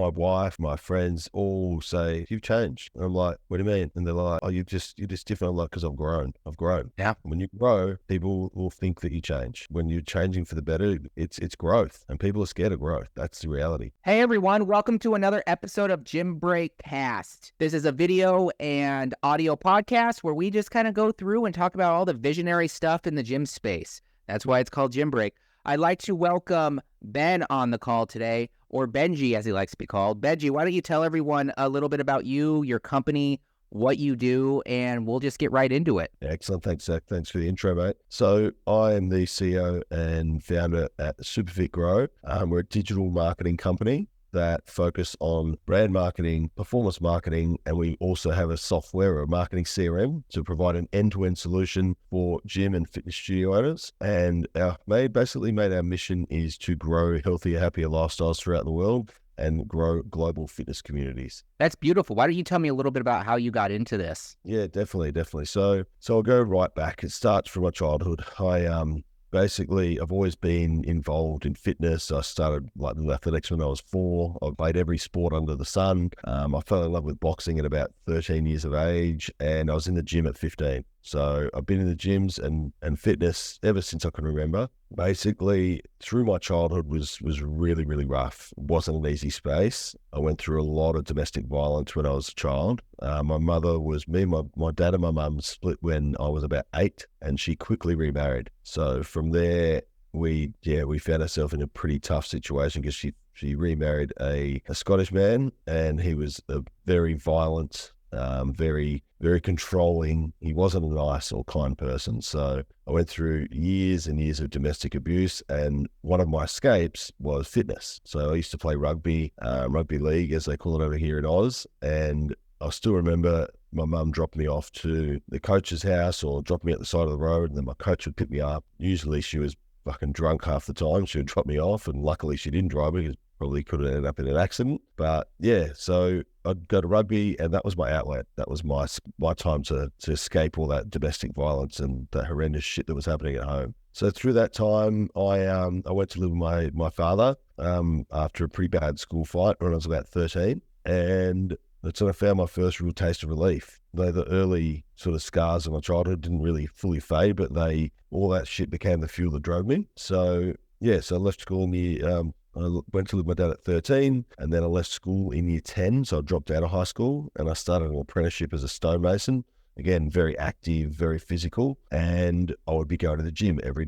My wife, my friends all say, you've changed. And I'm like, what do you mean? And they're like, oh, you're just different. I'm like, because I've grown. Yeah. When you grow, people will think that you change. When you're changing for the better, it's growth. And people are scared of growth. That's the reality. Hey everyone, welcome to another episode of Gym Break Cast. This is a video and audio podcast where we just kind of go through and talk about all the visionary stuff in the gym space. That's why it's called Gym Break. I'd like to welcome Ben on the call today, or Benji as he likes to be called. Benji, why don't you tell everyone a little bit about you, your company, what you do, and we'll just get right into it. Excellent. Thanks, Zach. Thanks for the intro, mate. So I am the CEO and founder at Superfit Grow. We're a digital marketing company that focus on brand marketing, performance marketing, and we also have a software or a marketing CRM to provide an end-to-end solution for gym and fitness studio owners. And our mission is to grow healthier, happier lifestyles throughout the world and grow global fitness communities. That's beautiful. Why don't you tell me a little bit about how you got into this? Yeah, definitely. So I'll go right back. It starts from my childhood. I've always been involved in fitness. I started with athletics when I was 4. I played every sport under the sun. I fell in love with boxing at about 13 years of age, and I was in the gym at 15. So I've been in the gyms and fitness ever since I can remember. Basically, through my childhood was really, really rough. It wasn't an easy space. I went through a lot of domestic violence when I was a child. My dad and my mum split when I was about 8, and she quickly remarried. So from there, we found ourselves in a pretty tough situation because she remarried a Scottish man, and he was a very violent, very, very controlling. He wasn't a nice or kind person. So I went through years and years of domestic abuse, and one of my escapes was fitness. So I used to play rugby league, as they call it over here in Oz. And I still remember my mum dropped me off to the coach's house or dropped me at the side of the road, and then my coach would pick me up. Usually she was fucking drunk half the time. She would drop me off, and luckily she didn't drive me because probably could have ended up in an accident. But yeah, so I'd go to rugby, and that was my outlet. That was my time to escape all that domestic violence and the horrendous shit that was happening at home. So through that time, I went to live with my father after a pretty bad school fight when I was about 13, and that's when I found my first real taste of relief. The early sort of scars of my childhood didn't really fully fade, but all that shit became the fuel that drove me. So yeah, so I left school I went to live with my dad at 13, and then I left school in year 10. So I dropped out of high school and I started an apprenticeship as a stonemason. Again, very active, very physical. And I would be going to the gym every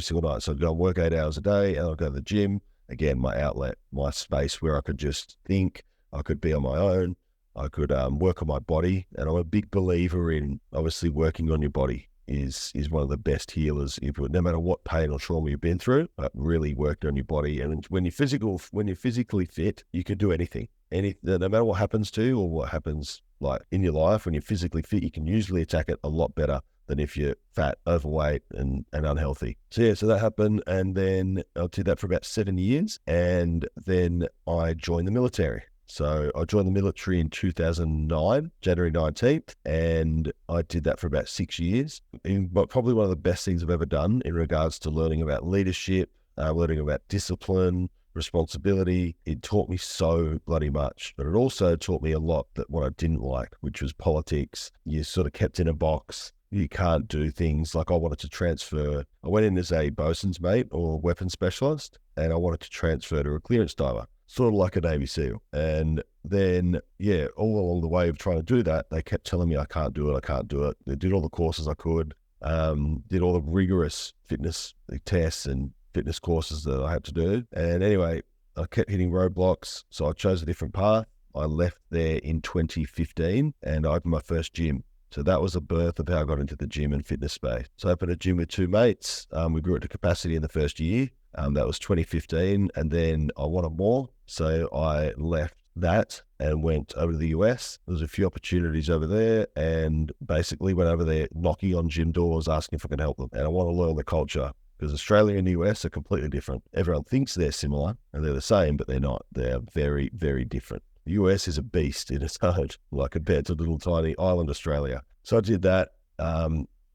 single night. So I'd go and work 8 hours a day, and I'd go to the gym. Again, my outlet, my space where I could just think, I could be on my own, I could work on my body. And I'm a big believer in obviously working on your body is one of the best healers. No matter what pain or trauma you've been through, but really worked on your body. And when you're physically fit, you can do anything. No matter what happens to you or what happens like in your life, when you're physically fit, you can usually attack it a lot better than if you're fat, overweight, and unhealthy. So yeah, so that happened, and then I did that for about 7 years, and then I joined the military. So I joined the military in 2009, January 19th, and I did that for about 6 years. But probably one of the best things I've ever done in regards to learning about leadership, learning about discipline, responsibility. It taught me so bloody much, but it also taught me a lot that what I didn't like, which was politics. You're sort of kept in a box. You can't do things like I wanted to transfer. I went in as a bosun's mate or weapons specialist, and I wanted to transfer to a clearance diver, sort of like a Navy SEAL. And then, yeah, all along the way of trying to do that, they kept telling me I can't do it. They did all the courses I could, did all the rigorous fitness tests and fitness courses that I had to do. And anyway, I kept hitting roadblocks, so I chose a different path. I left there in 2015 and I opened my first gym. So that was the birth of how I got into the gym and fitness space. So I opened a gym with 2 mates. We grew it to capacity in the first year. That was 2015. And then I wanted more. So I left that and went over to the US. There was a few opportunities over there, and basically went over there knocking on gym doors, asking if I can help them. And I want to learn the culture, because Australia and the US are completely different. Everyone thinks they're similar and they're the same, but they're not. They're very, very different. The US is a beast in its own, like compared to little tiny island Australia. So I did that.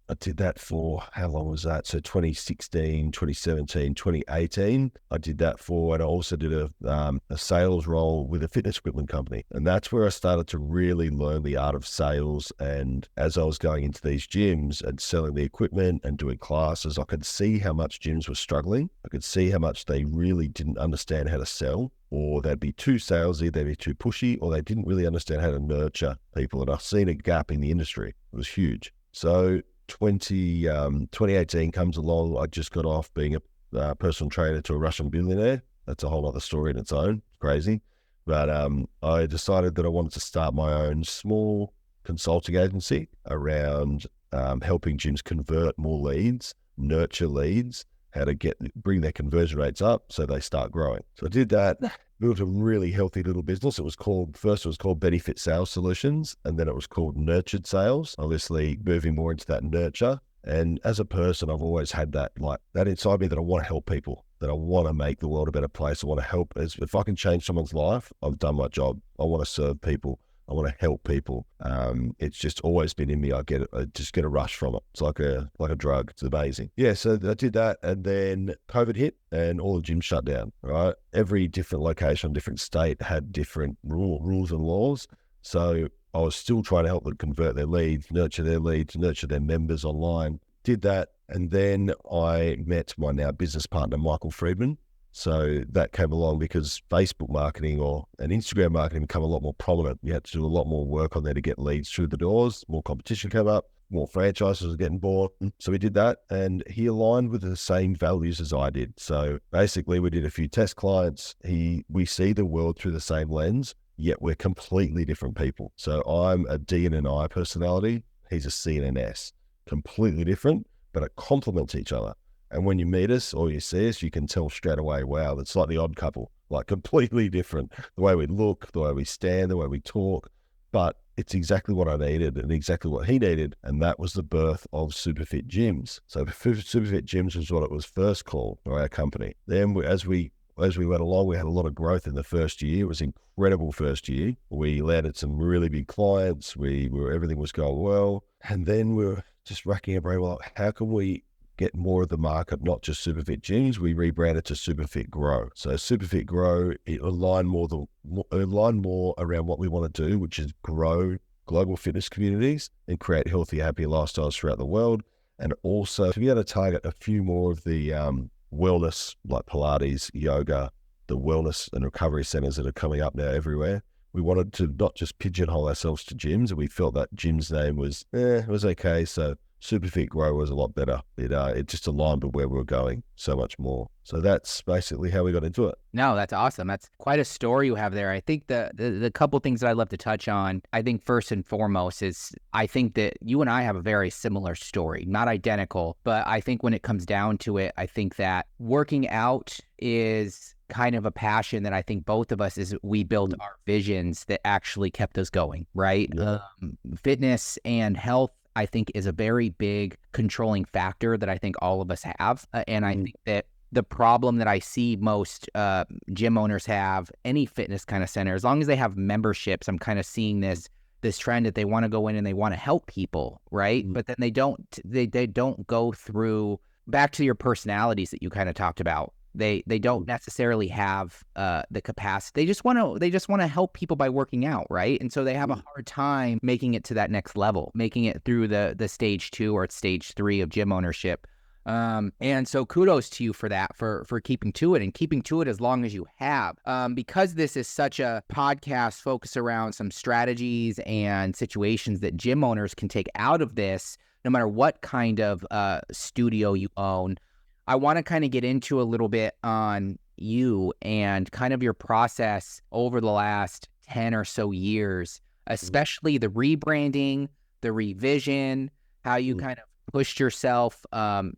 I did that for, how long was that? So 2016, 2017, 2018, I did that for, and I also did a sales role with a fitness equipment company. And that's where I started to really learn the art of sales. And as I was going into these gyms and selling the equipment and doing classes, I could see how much gyms were struggling. I could see how much they really didn't understand how to sell, or they'd be too salesy, they'd be too pushy, or they didn't really understand how to nurture people. And I've seen a gap in the industry. It was huge. So 2018 comes along. I just got off being a personal trainer to a Russian billionaire. That's a whole other story in its own. Crazy. But I decided that I wanted to start my own small consulting agency around helping gyms convert more leads, nurture leads, how to bring their conversion rates up so they start growing. So I did that, built a really healthy little business. It was called Benefit Sales Solutions, and then it was called Nurtured Sales, obviously moving more into that nurture. And as a person, I've always had that inside me, that I want to help people, that I want to make the world a better place. I want to help. If I can change someone's life, I've done my job. I want to serve people. I want to help people. It's just always been in me. I just get a rush from it. It's like a drug. It's amazing. Yeah, so I did that, and then COVID hit and all the gyms shut down, right? Every different location, different state had different rules and laws. So I was still trying to help them convert their leads, nurture their members online. Did that, and then I met my now business partner, Michael Friedman. So that came along because Facebook marketing and Instagram marketing become a lot more prominent. You had to do a lot more work on there to get leads through the doors. More competition came up, more franchises were getting bought. So we did that, and he aligned with the same values as I did. So basically we did a few test clients. We see the world through the same lens, yet we're completely different people. So I'm a D and an I personality. He's a C and an S. Completely different, but it complements each other. And when you meet us or you see us, you can tell straight away, wow, it's like the odd couple, like completely different. The way we look, the way we stand, the way we talk, but it's exactly what I needed and exactly what he needed. And that was the birth of Superfit Gyms. So Superfit Gyms was what it was first called, or our company. Then as we went along, we had a lot of growth in the first year. It was an incredible first year. We landed some really big clients. Everything was going well. And then we were just racking our brain, well, how can we get more of the market, not just Superfit Gyms? We rebranded to Superfit Grow. So Superfit Grow, it aligned more around what we want to do, which is grow global fitness communities and create healthy, happier lifestyles throughout the world. And also to be able to target a few more of the wellness, like Pilates, yoga, the wellness and recovery centers that are coming up now everywhere. We wanted to not just pigeonhole ourselves to gyms, and we felt that gym's name was okay. So Superfit Grow was a lot better. It just aligned with where we were going so much more. So that's basically how we got into it. No, that's awesome. That's quite a story you have there. I think the couple things that I'd love to touch on, I think first and foremost is, I think that you and I have a very similar story, not identical, but I think when it comes down to it, I think that working out is kind of a passion that I think both of us, is we build our visions that actually kept us going, right? Yeah. Fitness and health, I think, is a very big controlling factor that I think all of us have. And I think that the problem that I see most gym owners have, any fitness kind of center, as long as they have memberships, I'm kind of seeing this trend that they want to go in and they want to help people, right? But then they don't go through, back to your personalities that you kind of talked about. They don't necessarily have the capacity. They just want to help people by working out, right? And so they have a hard time making it to that next level, making it through the stage 2 or stage 3 of gym ownership. And so kudos to you for that, for keeping to it and keeping to it as long as you have. Because this is such a podcast focused around some strategies and situations that gym owners can take out of this, no matter what kind of studio you own. I want to kind of get into a little bit on you and kind of your process over the last 10 or so years, especially the rebranding, the revision, how you kind of pushed yourself,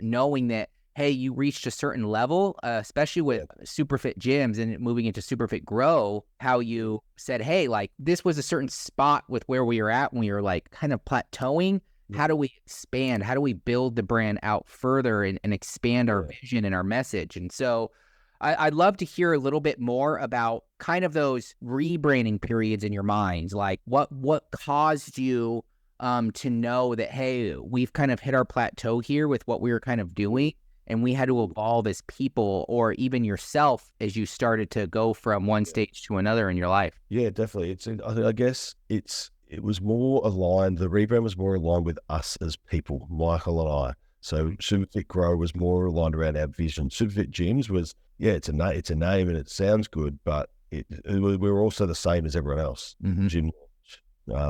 knowing that, hey, you reached a certain level, especially with Superfit Gyms and moving into Superfit Grow, how you said, hey, like this was a certain spot with where we were at when we were like kind of plateauing. How do we expand? How do we build the brand out further and expand our vision and our message? And so I'd love to hear a little bit more about kind of those rebranding periods in your minds. Like what caused you to know that, hey, we've kind of hit our plateau here with what we were kind of doing, and we had to evolve as people, or even yourself as you started to go from one stage to another in your life? Yeah, definitely. I guess it was more aligned. The rebrand was more aligned with us as people, Michael and I. So Superfit Grow was more aligned around our vision. Superfit Gyms was, it's a name and it sounds good, but we were also the same as everyone else. Gym,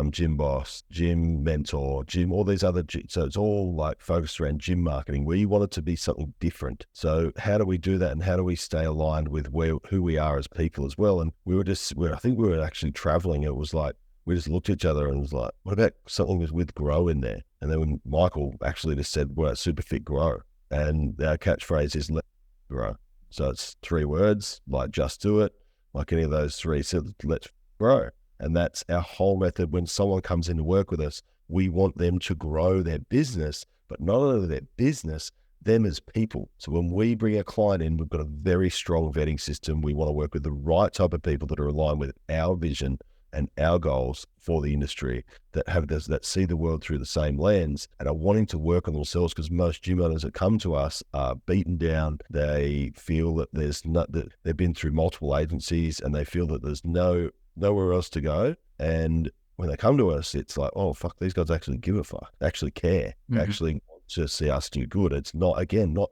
Gym Boss, Gym Mentor, Gym, all these other. So it's all like focused around gym marketing. We wanted to be something different. So how do we do that, and how do we stay aligned with who we are as people as well? And I think we were actually traveling. It was like, we just looked at each other and was like, what about something with grow in there? And then when Michael actually just said, well, Superfit Grow. And our catchphrase is let grow. So it's 3 words, like just do it, like any of those 3. So let's grow. And that's our whole method. When someone comes in to work with us, we want them to grow their business, but not only their business, them as people. So when we bring a client in, we've got a very strong vetting system. We want to work with the right type of people that are aligned with our vision and our goals for the industry, that see the world through the same lens and are wanting to work on themselves, because most gym owners that come to us are beaten down. They feel that that they've been through multiple agencies and they feel that there's nowhere else to go. And when they come to us, it's like, oh, fuck, these guys actually give a fuck, actually care, actually want to see us do good. It's not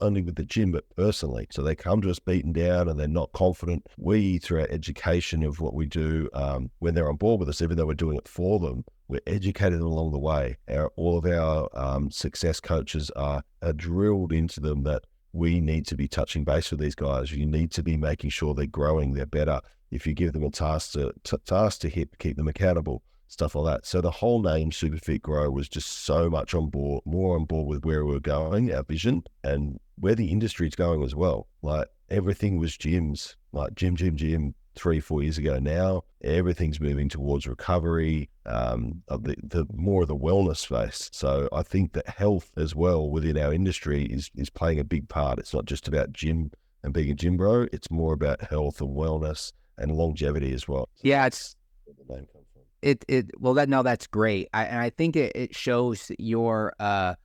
only with the gym, but personally. So they come to us beaten down and they're not confident. We, through our education of what we do, when they're on board with us, even though we're doing it for them, we're educated them along the way. All of our success coaches are drilled into them that we need to be touching base with these guys. You need to be making sure they're growing, they're better. If you give them a task to hit, keep them accountable, stuff like that. So the whole name Superfit Grow was just so much more on board with where we were going, our vision, and where the industry's going as well. Like everything was gyms, like gym 3-4 years ago. Now everything's moving towards recovery, the more of the wellness space. So I think that health as well within our industry is playing a big part. It's not just about gym and being a gym bro. It's more about health and wellness and longevity as well. So Yeah, it's where the name comes from. well, that's great. And I think it shows your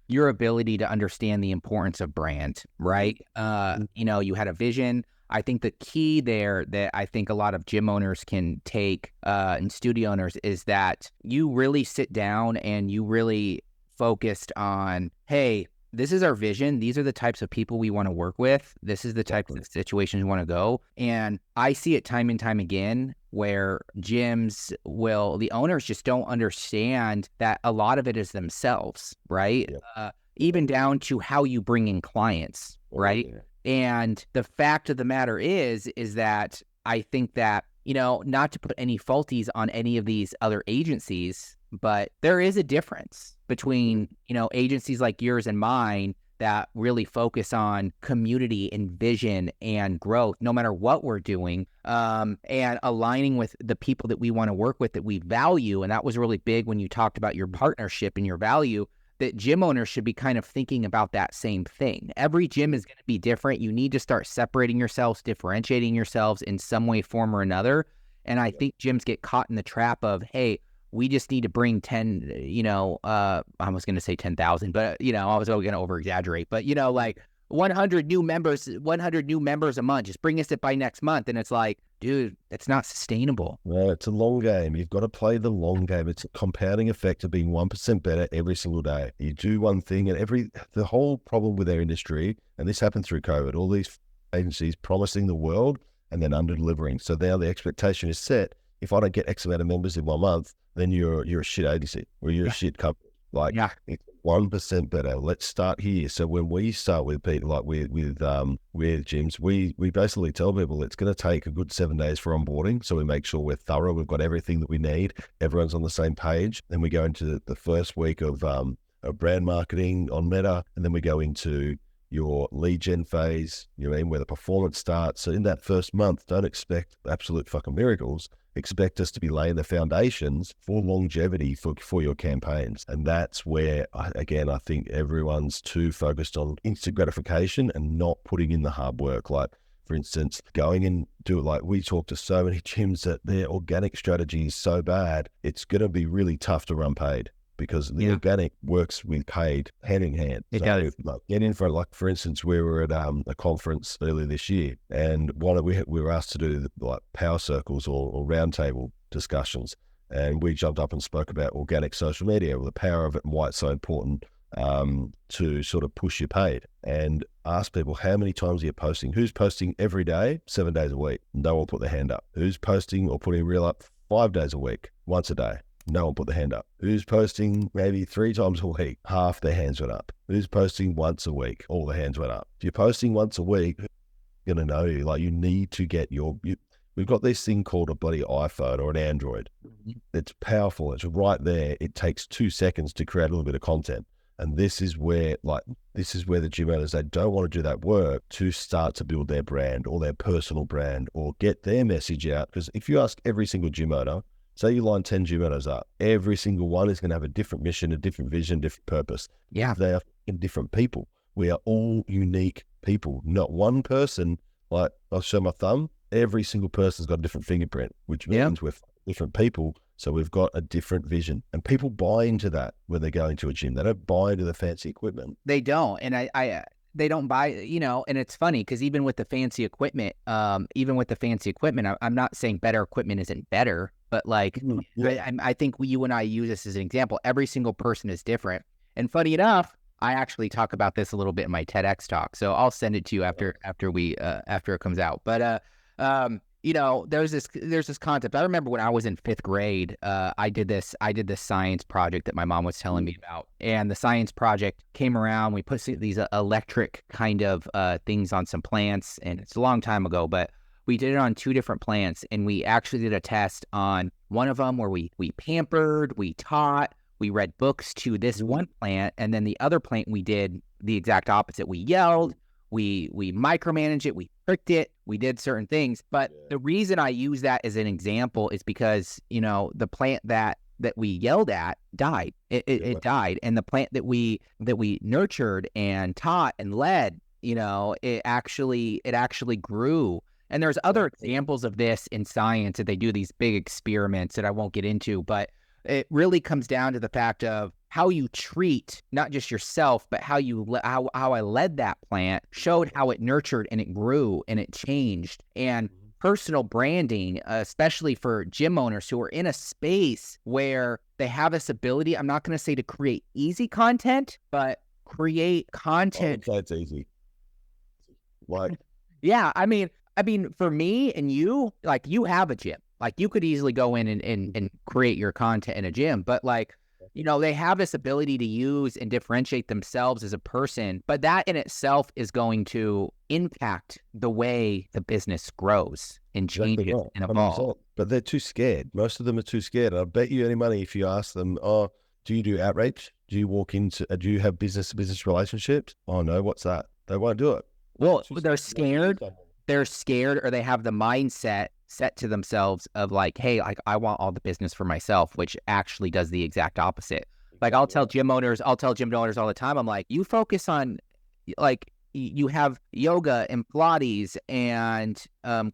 ability to understand the importance of brand, right? You had a vision. I think the key there that I think a lot of gym owners can take, and studio owners, is that you really sit down and you really focused on, hey, this is our vision. These are the types of people we want to work with. This is the type of situations we want to go. And I see it time and time again where gyms the owners just don't understand that a lot of it is themselves, right? Yep. Even down to how you bring in clients, right? Yeah. And the fact of the matter is that I think that, not to put any faulties on any of these other agencies, but there is a difference between, agencies like yours and mine that really focus on community and vision and growth, no matter what we're doing, and aligning with the people that we want to work with, that we value. And that was really big when you talked about your partnership and your value, that gym owners should be kind of thinking about that same thing. Every gym is going to be different. You need to start separating yourselves, differentiating yourselves in some way, form, or another. And I think gyms get caught in the trap of, hey, we just need to bring 10, I was going to say 10,000, but, I was going to over exaggerate, but, like 100 new members a month, just bring us it by next month. And it's like, dude, that's not sustainable. No, it's a long game. You've got to play the long game. It's a compounding effect of being 1% better every single day. You do one thing and the whole problem with our industry, and this happened through COVID, all these agencies promising the world and then under delivering. So now the expectation is set. If I don't get X amount of members in 1 month, then you're a shit agency or you're a shit company. Like, it's 1% better. Let's start here. So when we start with people, like with gyms, we basically tell people it's going to take a good 7 days for onboarding. So we make sure we're thorough. We've got everything that we need. Everyone's on the same page. Then we go into the first week of brand marketing on Meta, and then we go into your lead gen phase, where the performance starts. So in that first month, don't expect absolute fucking miracles. Expect us to be laying the foundations for longevity for your campaigns. And that's where, I think everyone's too focused on instant gratification and not putting in the hard work. Like, for instance, going and do it, like we talk to so many gyms that their organic strategy is so bad, it's going to be really tough to run paid, because the organic works with paid hand in hand. It does. Like, get in for instance, we were at a conference earlier this year, and we were asked to do like power circles or roundtable discussions, and we jumped up and spoke about organic social media, the power of it, and why it's so important to sort of push your paid, and ask people how many times are you posting? Who's posting every day, 7 days a week? No one put their hand up. Who's posting or putting a reel up 5 days a week, once a day? No one put their hand up. Who's posting maybe 3 times a week? Half their hands went up. Who's posting once a week? All the hands went up. If you're posting once a week, who's going to know you? Like, you need to get we've got this thing called a bloody iPhone or an Android. It's powerful. It's right there. It takes 2 seconds to create a little bit of content. And this is where the gym owners, they don't want to do that work to start to build their brand or their personal brand or get their message out. Because if you ask every single gym owner, say you line 10 gym owners up, every single one is going to have a different mission, a different vision, different purpose. Yeah. They are different people. We are all unique people. Not one person, like I'll show my thumb, every single person's got a different fingerprint, which means we're different people. So we've got a different vision, and people buy into that when they're going to a gym. They don't buy into the fancy equipment. They don't. And they don't buy, and it's funny because even with the fancy equipment, I'm not saying better equipment isn't better, but like, I think you and I use this as an example. Every single person is different. And funny enough, I actually talk about this a little bit in my TEDx talk. So I'll send it to you after it comes out. But, there's this concept. I remember when I was in 5th grade, I did this science project that my mom was telling me about. And the science project came around. We put these electric kind of things on some plants, and it's a long time ago, but we did it on 2 different plants, and we actually did a test on one of them where we pampered, we taught, we read books to this one plant, and then the other plant we did the exact opposite. We yelled, we micromanaged it, we pricked it, we did certain things. But the reason I use that as an example is because, the plant that we yelled at died. It died. And the plant that we nurtured and taught and led, it actually grew. And there's other examples of this in science that they do these big experiments that I won't get into, but it really comes down to the fact of how you treat not just yourself, but how I led that plant showed how it nurtured and it grew and it changed. And personal branding, especially for gym owners who are in a space where they have this ability, I'm not going to say to create easy content, but create content. That's easy. Like, yeah, I mean, for me and you, like, you have a gym. Like, you could easily go in and create your content in a gym, but like, they have this ability to use and differentiate themselves as a person, but that in itself is going to impact the way the business grows and changes and evolves. 100%. But they're too scared. Most of them are too scared. I bet you any money if you ask them, do you do outreach? Do you have business-to-business relationships? Oh no, what's that? They won't do it. Well, they're scared. They're scared, or they have the mindset set to themselves of like, hey, like, I want all the business for myself, which actually does the exact opposite. Like, I'll tell gym owners all the time, I'm like, you focus on, like, you have yoga and Pilates and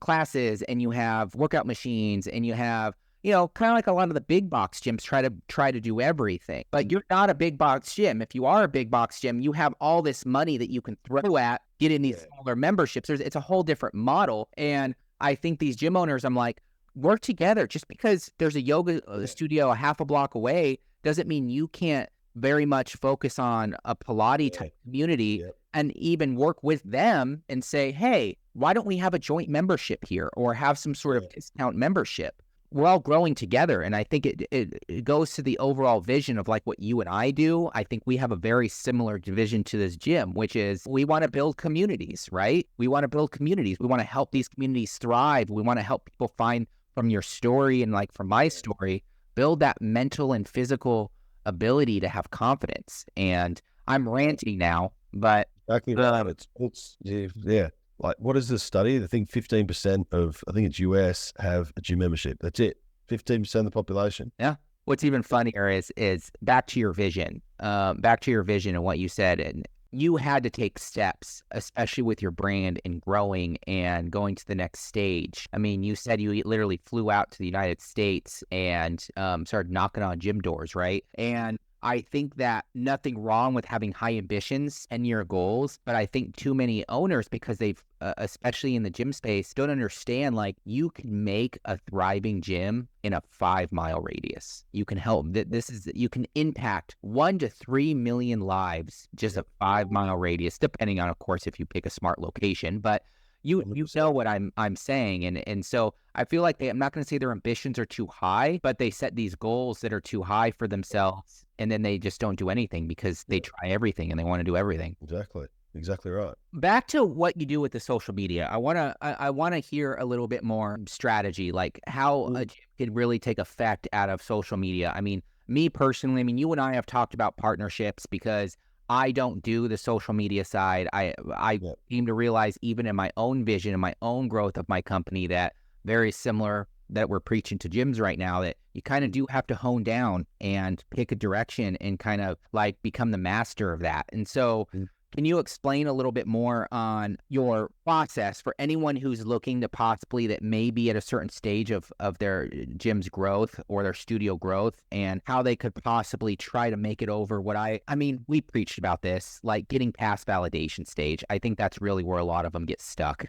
classes, and you have workout machines, and you have, kind of like a lot of the big box gyms try to do everything. But you're not a big box gym. If you are a big box gym, you have all this money that you can throw at getting these smaller memberships. It's a whole different model. And I think these gym owners, I'm like, work together. Just because there's a yoga studio a half a block away doesn't mean you can't very much focus on a Pilates type community and even work with them and say, hey, why don't we have a joint membership here or have some sort of discount membership? We're all growing together. And I think it goes to the overall vision of like what you and I do. I think we have a very similar vision to this gym, which is we want to build communities, right? We want to build communities. We want to help these communities thrive. We want to help people find, from your story and like from my story, build that mental and physical ability to have confidence. And I'm ranting now, but exactly right. Like, what is this study? I think 15% of, I think it's US, have a gym membership. That's it. 15% of the population. Yeah. What's even funnier is back to your vision and what you said. And you had to take steps, especially with your brand and growing and going to the next stage. I mean, you said you literally flew out to the United States and started knocking on gym doors, right? And I think that nothing wrong with having high ambitions and your goals, but I think too many owners, because they've, especially in the gym space, don't understand, like, you can make a thriving gym in a 5-mile radius. You can help. You can impact 1 to 3 million lives, just a 5-mile radius, depending on, of course, if you pick a smart location, but you know what I'm saying. And so I feel like I'm not going to say their ambitions are too high, but they set these goals that are too high for themselves, and then they just don't do anything because they try everything and they want to do everything. Exactly right. Back to what you do with the social media. I want to hear a little bit more strategy, like how a gym could really take effect out of social media. I mean, me personally, I mean, you and I have talked about partnerships because I don't do the social media side. I came to realize, even in my own vision and my own growth of my company, that very similar that we're preaching to gyms right now, that you kind of do have to hone down and pick a direction and kind of like become the master of that. And so can you explain a little bit more on your process for anyone who's looking to possibly, that may be at a certain stage of their gym's growth or their studio growth, and how they could possibly try to make it over what I mean, we preached about this, like getting past validation stage. I think that's really where a lot of them get stuck.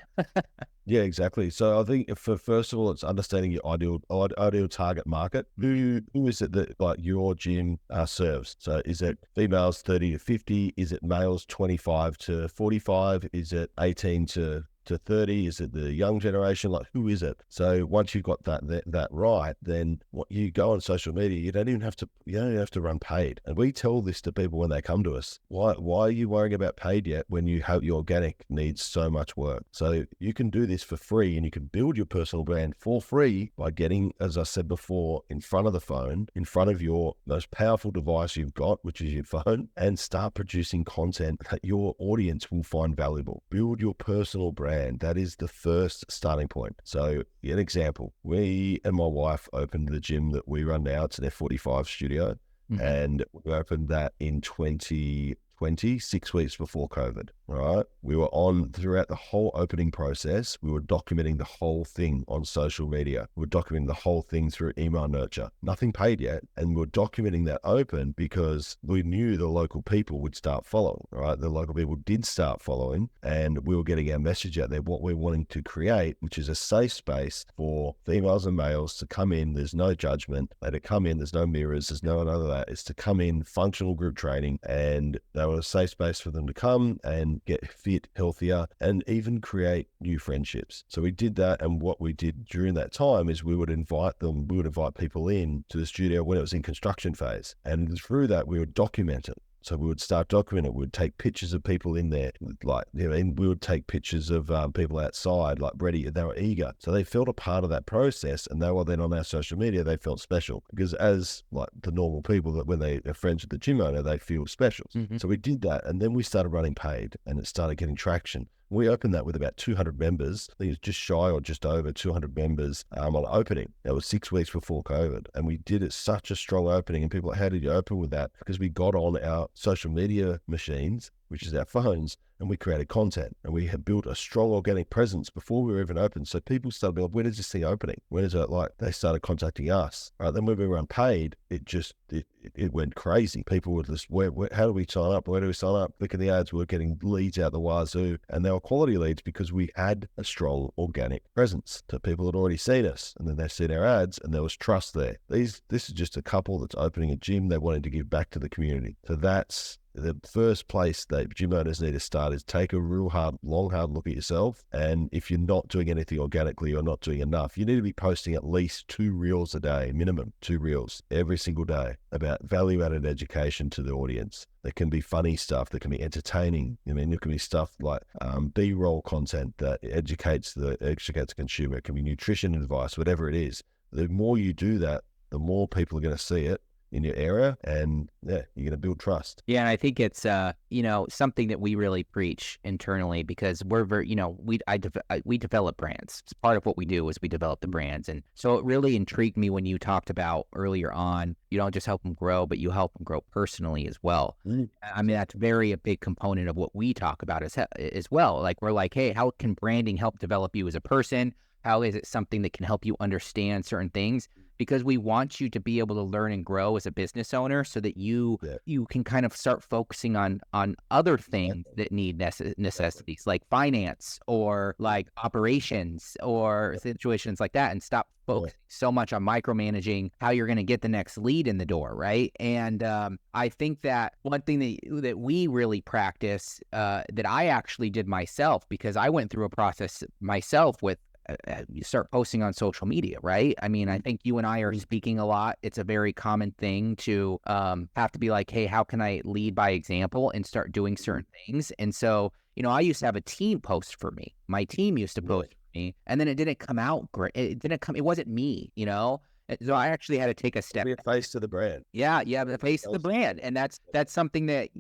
Yeah, exactly. So I think first of all, it's understanding your ideal target market. Who is it that like your gym serves? So is it females 30 to 50? Is it males 25 to 45? Is it 18 to 30? Is it the young generation? Like, who is it? So once you've got that right, then what you go on social media, you don't even have to run paid. And we tell this to people when they come to us. Why are you worrying about paid yet when you hope your organic needs so much work? So you can do this for free, and you can build your personal brand for free by getting, as I said before, in front of the phone, in front of your most powerful device you've got, which is your phone, and start producing content that your audience will find valuable. Build your personal brand. That is the first starting point. So an example, we and my wife opened the gym that we run now. It's an F45 studio. And we opened that in 2020, 6 weeks before COVID, right? We were on throughout the whole opening process. We were documenting the whole thing on social media. We were documenting the whole thing through email nurture. Nothing paid yet. And we were documenting that open because we knew the local people would start following, right? The local people did start following, and we were getting our message out there, what we're wanting to create, which is a safe space for females and males to come in. There's no judgment. They to come in. There's no mirrors. There's no none of that. It's to come in, functional group training, and they were a safe space for them to come and get fit, healthier, and even create new friendships. So we did that, and what we did during that time is we would invite people in to the studio when it was in construction phase, and through that we would document it. So we would start documenting. We would take pictures of people in there, like, and we would take pictures of people outside, like ready. They were eager, so they felt a part of that process, and they were then on our social media. They felt special because, as like the normal people, that when they are friends with the gym owner, they feel special. So we did that, and then we started running paid, and it started getting traction. We opened that with about 200 members. I think it was just shy or just over 200 members on opening. That was 6 weeks before COVID. And we did it such a strong opening. And people are like, how did you open with that? Because we got on our social media machines, which is our phones, and we created content, and we had built a strong organic presence before we were even open. So people started being like, when is this thing opening? When is it? Like, they started contacting us. Right. Then when we were unpaid, it went crazy. People were just, how do we sign up? Where do we sign up? Clicking the ads, we were getting leads out the wazoo, and they were quality leads because we had a strong organic presence. So people had already seen us, and then they've seen our ads, and there was trust there. This is just a couple that's opening a gym. They wanted to give back to the community. So that's the first place that gym owners need to start, is take a real hard look at yourself. And if you're not doing anything organically or not doing enough, you need to be posting at least 2 reels a day, minimum 2 reels every single day about value-added education to the audience. There can be funny stuff, that can be entertaining. I mean, there can be stuff like B-roll content that educates the consumer. It can be nutrition advice, whatever it is. The more you do that, the more people are going to see it in your area, and you're going to build trust. Yeah, and I think it's something that we really preach internally, because we're very, we develop brands. It's part of what we do is we develop the brands. And so it really intrigued me when you talked about earlier on, you don't just help them grow, but you help them grow personally as well. I mean, that's a big component of what we talk about as well. Like, we're like, hey, how can branding help develop you as a person? How is it something that can help you understand certain things? because we want you to be able to learn and grow as a business owner so that you can kind of start focusing on other things that need necessities like finance or like operations or situations like that, and stop focusing so much on micromanaging how you're going to get the next lead in the door, right? And I think that one thing that we really practice, that I actually did myself, because I went through a process myself with you start posting on social media, right? I mean, I think you and I are speaking a lot. It's a very common thing to have to be like, hey, how can I lead by example and start doing certain things? And so, I used to have a team post for me. My team used to post for me, and then it didn't come out great. It wasn't me, So I actually had to take a step. Be a face to the brand. Yeah, the face of the brand. And that's something that,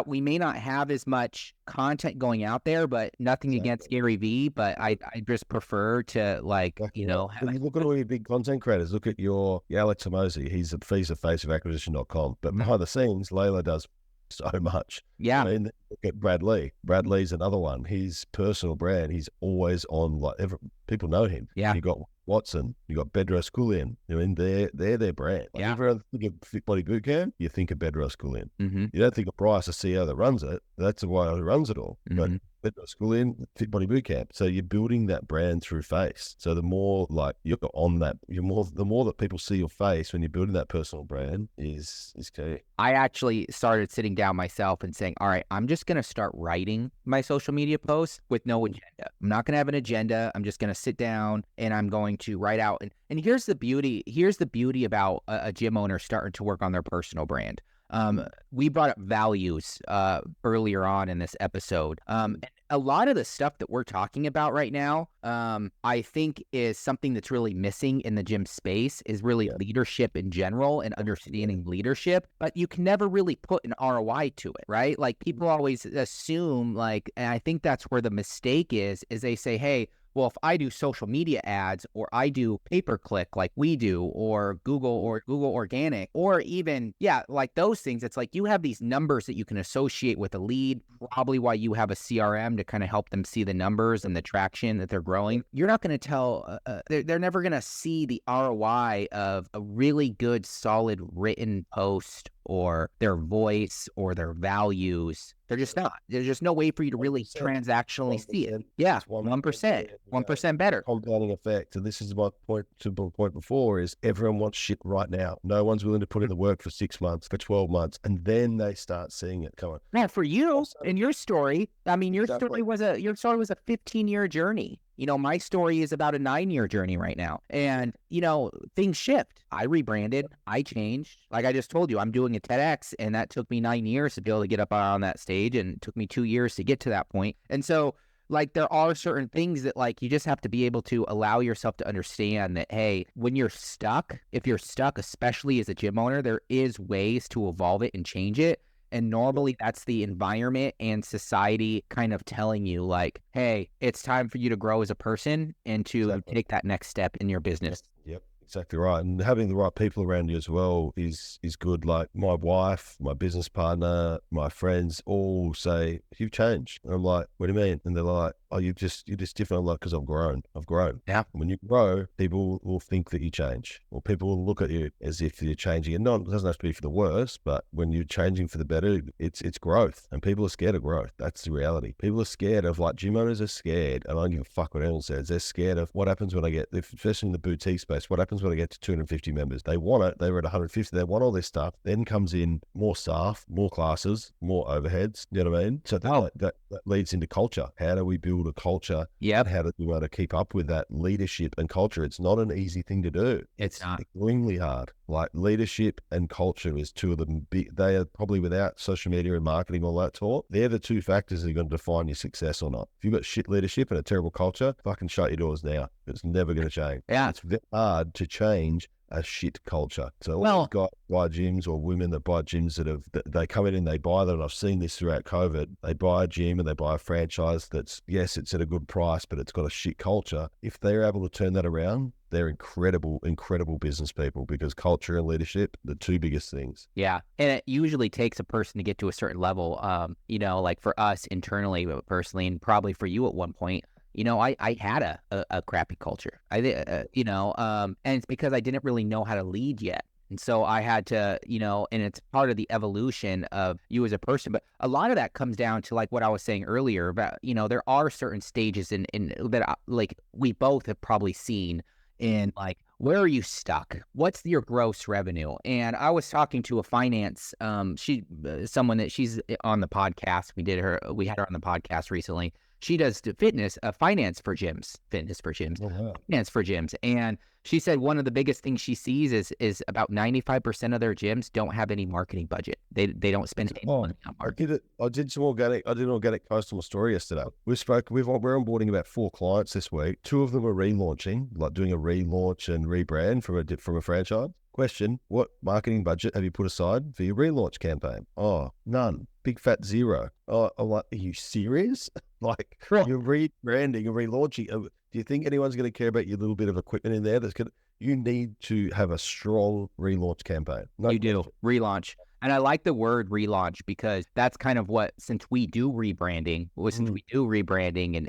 we may not have as much content going out there, but nothing against Gary Vee, but I just prefer to look at all your big content creators. Look at your Alex Hormozi. He's the face of acquisition.com. But behind the scenes, Layla does so much. Yeah. I mean, look at Brad Lee. Brad Lee's another one. His personal brand, he's always on, people know him. Yeah. You got Watson, you got Bedros Keuilian. They're their brand. Everyone think of Fit Body Bootcamp, you think of Bedros Keuilian. Mm-hmm. You don't think of Bryce, the CEO that runs it. That's the one who runs it all. Mm-hmm. But Bedros Keuilian, Fit Body Bootcamp. So you're building that brand through face. So the more you're on that, the more that people see your face when you're building that personal brand is key. I actually started sitting down myself and saying, all right, I'm just going to start writing my social media posts with no agenda. I'm not going to have an agenda. I'm just going to sit down and I'm going to write out. And here's the beauty about a gym owner starting to work on their personal brand. We brought up values earlier on in this episode. A lot of the stuff that we're talking about right now, I think is something that's really missing in the gym space is really leadership in general and understanding leadership, but you can never really put an ROI to it, right? Like people always assume and I think that's where the mistake is they say, hey, well, if I do social media ads or I do pay-per-click like we do, or Google Organic, or even, like those things, it's like you have these numbers that you can associate with a lead, probably why you have a CRM to kind of help them see the numbers and the traction that they're growing. You're not going to tell, they're never going to see the ROI of a really good, solid written post or their voice or their values. They're just not. There's just no way for you to really transactionally see it. Yeah, 1% better. Compounding effect. And this is my point before is everyone wants shit right now. No one's willing to put in the work for 6 months, for 12 months, and then they start seeing it. Come on. Now, for you, in your story, I mean, your story was a 15-year journey. My story is about a 9-year journey right now. And, things shift. I rebranded. I changed. Like I just told you, I'm doing a TEDx, and that took me 9 years to be able to get up on that stage, and it took me 2 years to get to that point. And so, there are certain things that, you just have to be able to allow yourself to understand that, hey, when you're stuck, if you're stuck, especially as a gym owner, there is ways to evolve it and change it. And normally that's the environment and society kind of telling you hey, it's time for you to grow as a person and to take that next step in your business. Yep. Exactly right. And having the right people around you as well is good. Like my wife, my business partner, my friends all say, you've changed. And I'm like, what do you mean? And they're like, oh, you're just different. I'm like, because I've grown. Yeah. When you grow, people will think that you change, or people will look at you as if you're changing. And it doesn't have to be for the worse, but when you're changing for the better, it's growth. And people are scared of growth. That's the reality. People are scared of, gym owners are scared, and I don't give a fuck what anyone says. They're scared of what happens when I get, especially in the boutique space, what happens when I get to 250 members. They want it. They were at 150. They want all this stuff. Then comes in more staff, more classes, more overheads. You know what I mean? So that leads into culture. How do we build a culture? Yep. How do we want to keep up with that leadership and culture? It's not an easy thing to do. It's not. Extremely hard. Leadership and culture is two of them. They are probably, without social media and marketing, all that talk, they're the two factors that are going to define your success or not. If you've got shit leadership and a terrible culture, fucking shut your doors now. It's never going to change. Yeah. It's very hard to change a shit culture. So all these guys buy gyms, or women that buy gyms they come in and they buy them. And I've seen this throughout COVID. They buy a gym and they buy a franchise that's, yes, it's at a good price, but it's got a shit culture. If they're able to turn that around, they're incredible business people, because culture and leadership, the two biggest things. Yeah. And it usually takes a person to get to a certain level, for us internally, but personally, and probably for you at one point, I had a crappy culture. And it's because I didn't really know how to lead yet. And so I had to, and it's part of the evolution of you as a person. But a lot of that comes down to like what I was saying earlier about, there are certain stages in that like we both have probably seen in like, where are you stuck? What's your gross revenue? And I was talking to a finance, someone that she's on the podcast. We had her on the podcast recently. She does fitness finance for gyms. Oh, wow. Finance for gyms. And she said one of the biggest things she sees is about 95% of their gyms don't have any marketing budget. They don't spend any money on marketing. I did an organic post on my story yesterday. We're onboarding about 4 clients this week. 2 of them are relaunching, like doing a relaunch and rebrand from a franchise. Question: what marketing budget have you put aside for your relaunch campaign? Oh, none. Big fat zero. Oh, I'm like, are you serious? Like, you're rebranding and relaunching. Do you think anyone's going to care about your little bit of equipment in there? You need to have a strong relaunch campaign. You do. Relaunch. And I like the word relaunch because that's kind of what, since we do rebranding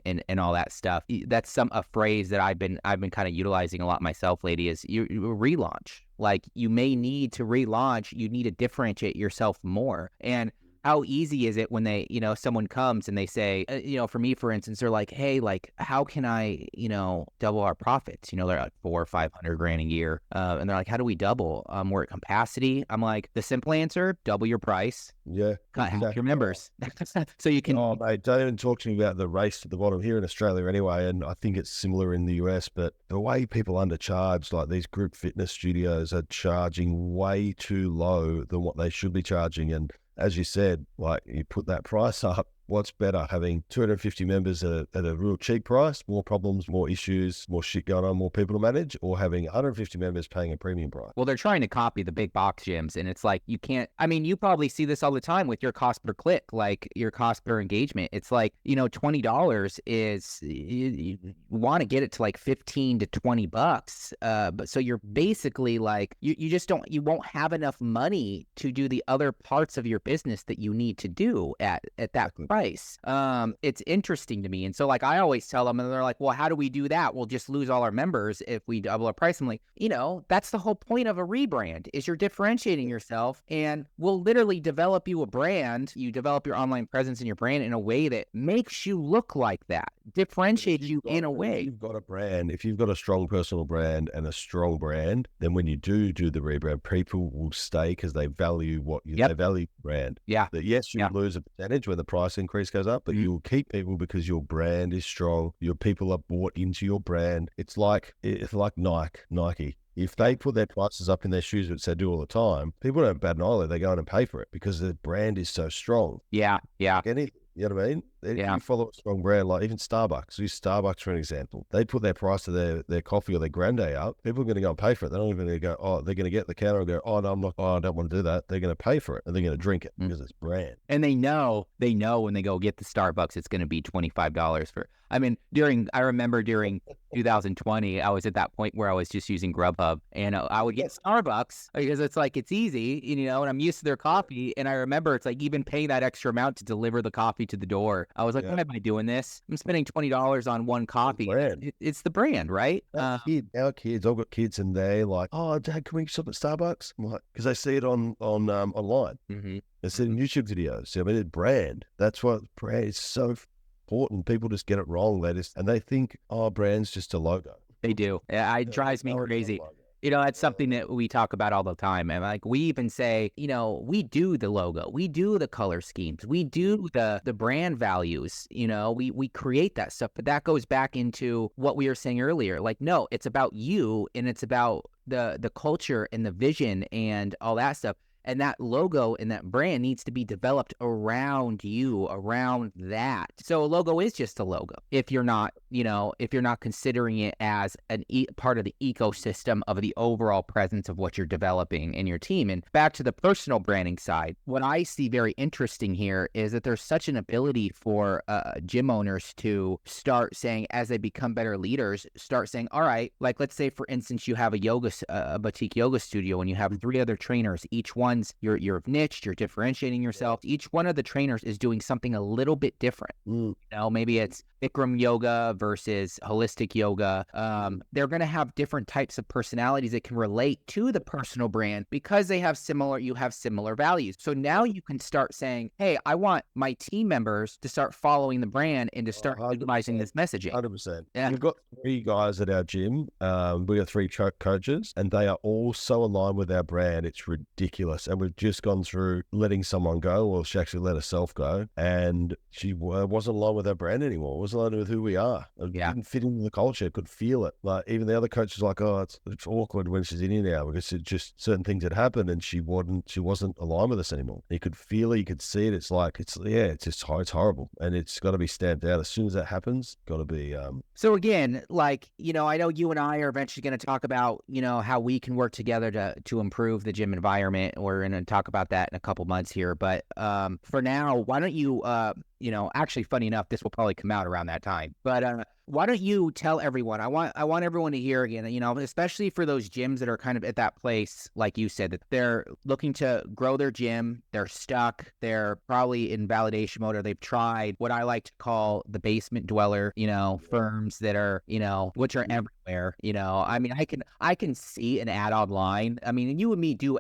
and all that stuff, that's a phrase that I've been kind of utilizing a lot myself lately is you relaunch. Like you may need to relaunch, you need to differentiate yourself more. And how easy is it when they, someone comes and they say, for me, for instance, they're like, hey, like, how can I, double our profits? They're like 400 or 500 grand a year. And they're like, how do we double? We're at capacity. I'm like, the simple answer, double your price. Yeah. Cut half your members. So you can. Oh, mate, don't even talk to me about the race to the bottom here in Australia anyway. And I think it's similar in the US, but the way people undercharge, like these group fitness studios are charging way too low than what they should be charging. And as you said, like you put that price up, what's better, having 250 members at a real cheap price, more problems, more issues, more shit going on, more people to manage, or having 150 members paying a premium price? Well, they're trying to copy the big box gyms, and it's like you can't. I mean, you probably see this all the time with your cost per click, like your cost per engagement. It's like, $20 is you want to get it to like $15 to $20, but so you're basically like you just won't have enough money to do the other parts of your business that you need to do at that price. It's interesting to me. And so like I always tell them, and they're like, well, how do we do that? We'll just lose all our members if we double our price. I'm like, that's the whole point of a rebrand is you're differentiating yourself, and we'll literally develop you a brand. You develop your online presence and your brand in a way that makes you look like that, differentiates you in a way. If you've got a brand, if you've got a strong personal brand and a strong brand, then when you do the rebrand, people will stay because they value they value brand. Yeah. That yes, you lose a percentage when the price increase goes up, but you'll keep people because your brand is strong. Your people are bought into your brand. It's like Nike. If they put their prices up in their shoes, which they do all the time, people don't bat an eyelid. They go in and pay for it because the brand is so strong. Yeah. Like anything, you know what I mean? If you follow a strong brand, like even Starbucks, use Starbucks for an example. They put their price of their coffee or their grande up. People are going to go and pay for it. They're not even going to go, oh, they're going to get at the counter and go, oh, no, I'm not, oh, I don't want to do that. They're going to pay for it and they're going to drink it because it's brand. And they know when they go get the Starbucks, it's going to be $25 for, I remember during 2020, I was at that point where I was just using Grubhub, and I would get Starbucks because it's like, it's easy, and I'm used to their coffee. And I remember it's like even paying that extra amount to deliver the coffee to the door. I was like, why am I doing this? I'm spending $20 on one coffee. It's the brand, right? Our kids, I've got kids and they're like, oh, Dad, can we shop at Starbucks? I'm like, because they see it on online. Mm-hmm. They see it in YouTube videos. It's brand. That's what brand is so important. People just get it wrong. They think, oh, brand's just a logo. They do. It drives me crazy. That's something that we talk about all the time. And like we even say, we do the logo, we do the color schemes, we do the brand values, we create that stuff. But that goes back into what we were saying earlier. Like, no, it's about you, and it's about the culture and the vision and all that stuff. And that logo and that brand needs to be developed around you, around that. So a logo is just a logo. If you're not, if you're not considering it as part of the ecosystem of the overall presence of what you're developing in your team. And back to the personal branding side, what I see very interesting here is that there's such an ability for gym owners to start saying, as they become better leaders, start saying, all right, like let's say for instance, you have a boutique yoga studio and you have 3 other trainers, each one you're niched, you're differentiating yourself. Each one of the trainers is doing something a little bit different. Maybe it's Bikram yoga versus holistic yoga. They're going to have different types of personalities that can relate to the personal brand because you have similar values. So now you can start saying, hey, I want my team members to start following the brand and to start utilizing this messaging. 100%. Yeah. We've got 3 guys at our gym. We got 3 coaches, and they are all so aligned with our brand. It's ridiculous. And we've just gone through letting someone go, or she actually let herself go, and she wasn't aligned with our brand anymore. It wasn't aligned with who we are. It didn't fit into the culture. Could feel it. Like even the other coach was like, "Oh, it's awkward when she's in here now because it just certain things had happened, and she wasn't aligned with us anymore." You could feel it. You could see it. It's horrible, and it's got to be stamped out as soon as that happens. Got to be. So again, like, I know you and I are eventually going to talk about, how we can work together to improve the gym environment. We're going to talk about that in a couple months here. But for now, why don't you, actually, funny enough, this will probably come out around that time. But why don't you tell everyone? I want everyone to hear again, especially for those gyms that are kind of at that place, like you said, that they're looking to grow their gym. They're stuck. They're probably in validation mode, or they've tried what I like to call the basement dweller, firms that are, which are everywhere. I mean, I can see an ad online. I mean, you and me do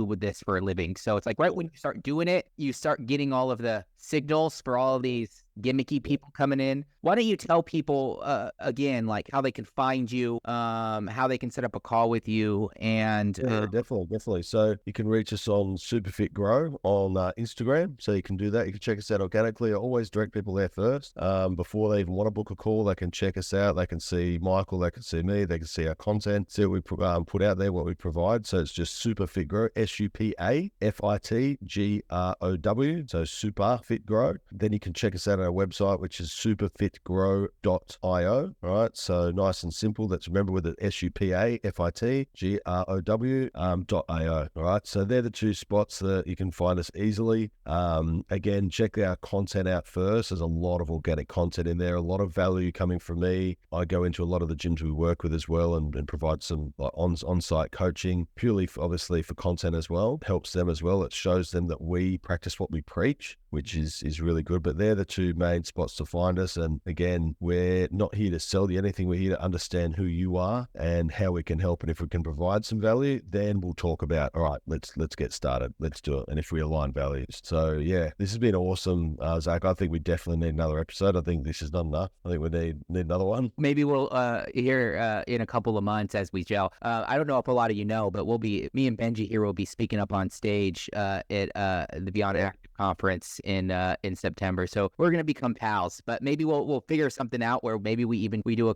with this for a living. So it's like right when you start doing it, you start getting all of the signals for all of these gimmicky people coming in. Why don't you tell people again, like how they can find you, how they can set up a call with you, and definitely. So you can reach us on Superfit Grow on Instagram. So you can do that. You can check us out organically. I always direct people there first before they even want to book a call. They can check us out. They can see Michael. They can see me. They can see our content. See what we put out there, what we provide. So it's just Superfit Grow, SUPAFITGROW. So Superfit Grow. Then you can check us out on our website, which is superfitgrow.io. All right, so nice and simple. Let's remember with it SUPAFITGROW.io. All right, so they're the 2 spots that you can find us easily. Again, check our content out first. There's a lot of organic content in there, a lot of value coming from me. I go into a lot of the gyms we work with as well and provide some like on-site coaching, purely obviously for content as well. It helps them as well. It shows them that we practice what we preach, which is really good. But they're the 2 main spots to find us. And again, we're not here to sell you anything. We're here to understand who you are and how we can help. And if we can provide some value, then we'll talk about, all right, let's get started. Let's do it. And if we align values. So yeah, this has been awesome, Zach. I think we definitely need another episode. I think this is not enough. I think we need another one. Maybe we'll hear in a couple of months as we gel. I don't know if a lot of you know, but me and Benji here will be speaking up on stage at the Beyond Active conference in September. So we're going to become pals, but maybe we'll figure something out where maybe we do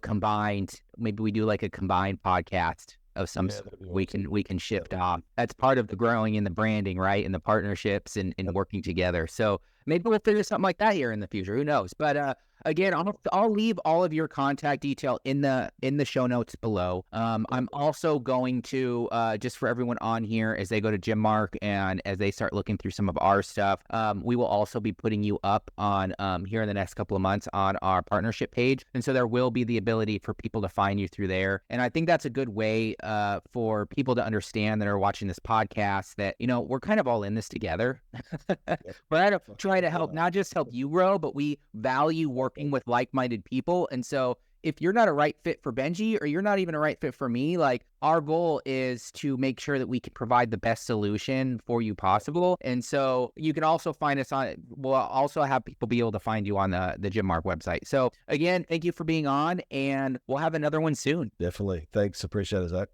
like a combined podcast of some sort. We can shift off. That's part of the growing and the branding, right? And the partnerships and working together. So maybe we'll figure something like that here in the future. Who knows? But again, I'll leave all of your contact detail in the show notes below. I'm also going to just for everyone on here as they go to Gymmark and as they start looking through some of our stuff, we will also be putting you up on here in the next couple of months on our partnership page, and so there will be the ability for people to find you through there. And I think that's a good way for people to understand that are watching this podcast that we're kind of all in this together. We're trying to help, not just help you grow, but we value working with like-minded people. And so if you're not a right fit for Benji or you're not even a right fit for me, like our goal is to make sure that we can provide the best solution for you possible. And so you can also find us we'll also have people be able to find you on the Gymmark website. So again, thank you for being on, and we'll have another one soon. Definitely. Thanks. Appreciate it, Zach.